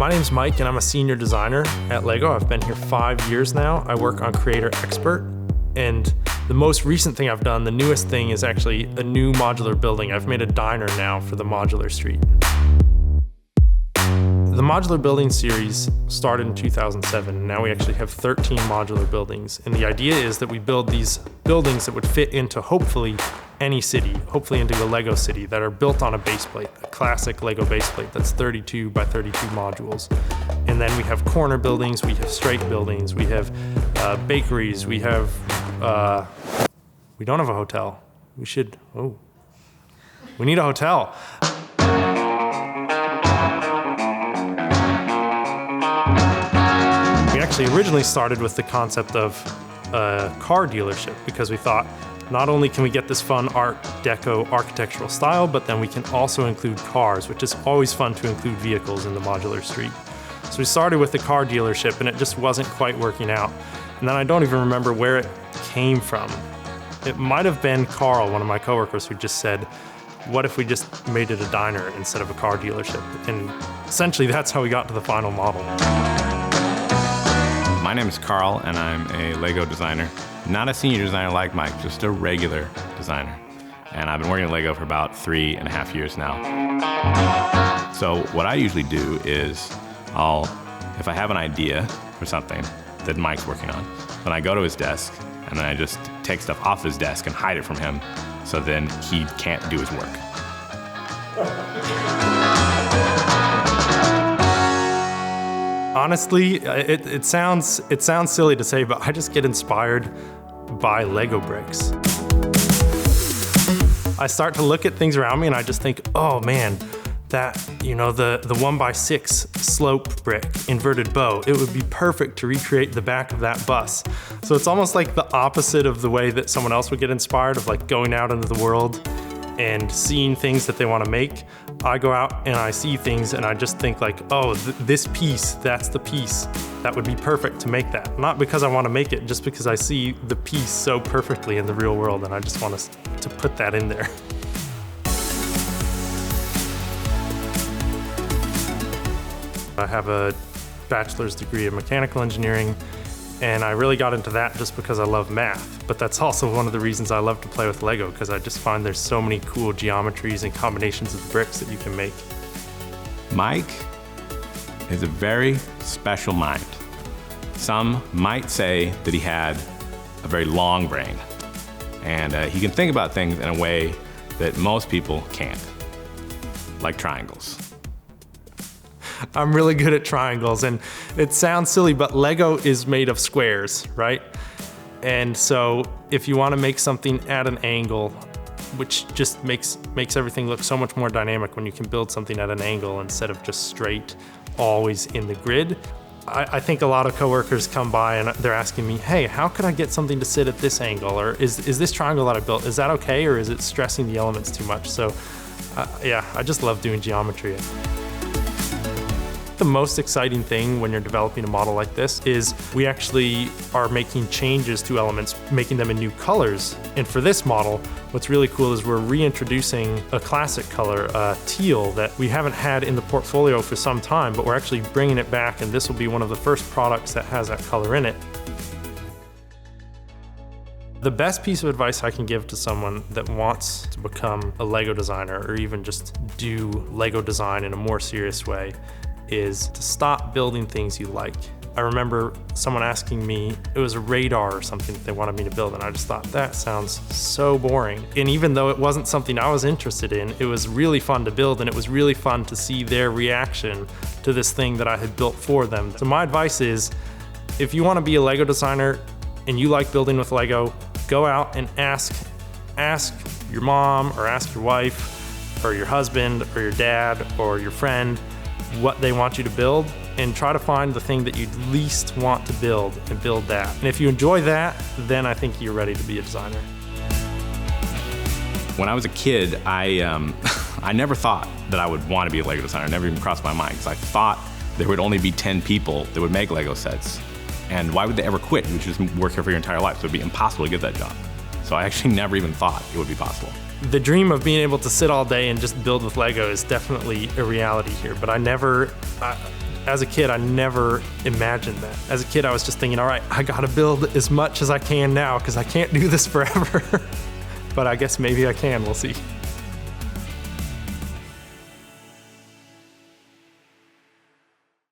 My name's Mike and I'm a senior designer at LEGO. I've been here 5 years now. I work on Creator Expert, and the most recent thing I've done, the newest thing, is actually a new modular building. I've made a diner now for the modular street. The modular building series started in 2007, and now we actually have 13 modular buildings. And the idea is that we build these buildings that would fit into hopefully any city, hopefully into a LEGO city, that are built on a base plate, a classic LEGO base plate that's 32 by 32 modules. And then we have corner buildings, we have straight buildings, we have bakeries, we have, we don't have a hotel. We need a hotel. We actually originally started with the concept of a car dealership because we thought not only can we get this fun Art Deco architectural style, but then we can also include cars, which is always fun to include vehicles in the modular street. So we started with the car dealership and it just wasn't quite working out. And then I don't even remember where it came from. It might have been Carl, one of my coworkers, who just said, what if we just made it a diner instead of a car dealership? And essentially that's how we got to the final model. My name is Carl, and I'm a LEGO designer. Not a senior designer like Mike, just a regular designer. And I've been working at LEGO for about 3.5 years now. So what I usually do is if I have an idea for something that Mike's working on, then I go to his desk, and then I just take stuff off his desk and hide it from him, so then he can't do his work. Honestly, it sounds silly to say, but I just get inspired by Lego bricks. I start to look at things around me and I just think, oh man, that, the 1x6 slope brick, inverted bow, it would be perfect to recreate the back of that bus. So it's almost like the opposite of the way that someone else would get inspired, of like going out into the world and seeing things that they want to make. I go out and I see things and I just think like, oh, this piece, that's the piece that would be perfect to make that. Not because I want to make it, just because I see the piece so perfectly in the real world and I just want to put that in there. I have a bachelor's degree in mechanical engineering, and I really got into that just because I love math. But that's also one of the reasons I love to play with Lego, because I just find there's so many cool geometries and combinations of bricks that you can make. Mike is a very special mind. Some might say that he had a very long brain, and he can think about things in a way that most people can't, like triangles. I'm really good at triangles, and it sounds silly, but Lego is made of squares, right? And so if you want to make something at an angle, which just makes everything look so much more dynamic when you can build something at an angle instead of just straight, always in the grid. I think a lot of coworkers come by and they're asking me, hey, how could I get something to sit at this angle? Or is this triangle that I built, is that okay? Or is it stressing the elements too much? So yeah, I just love doing geometry. The most exciting thing when you're developing a model like this is we actually are making changes to elements, making them in new colors. And for this model, what's really cool is we're reintroducing a classic color, teal, that we haven't had in the portfolio for some time, but we're actually bringing it back, and this will be one of the first products that has that color in it. The best piece of advice I can give to someone that wants to become a Lego designer, or even just do Lego design in a more serious way, is to stop building things you like. I remember someone asking me, it was a radar or something that they wanted me to build, and I just thought, that sounds so boring. And even though it wasn't something I was interested in, it was really fun to build, and it was really fun to see their reaction to this thing that I had built for them. So my advice is, if you want to be a Lego designer and you like building with Lego, go out and ask your mom, or ask your wife, or your husband, or your dad, or your friend, what they want you to build, and try to find the thing that you'd least want to build and build that. And if you enjoy that, then I think you're ready to be a designer. When I was a kid, I never thought that I would want to be a Lego designer. It never even crossed my mind, because I thought there would only be 10 people that would make Lego sets. And why would they ever quit? You would just work here for your entire life, so it would be impossible to get that job. So I actually never even thought it would be possible. The dream of being able to sit all day and just build with Lego is definitely a reality here, but as a kid, I never imagined that. As a kid, I was just thinking, all right, I gotta build as much as I can now because I can't do this forever. But I guess maybe I can, we'll see.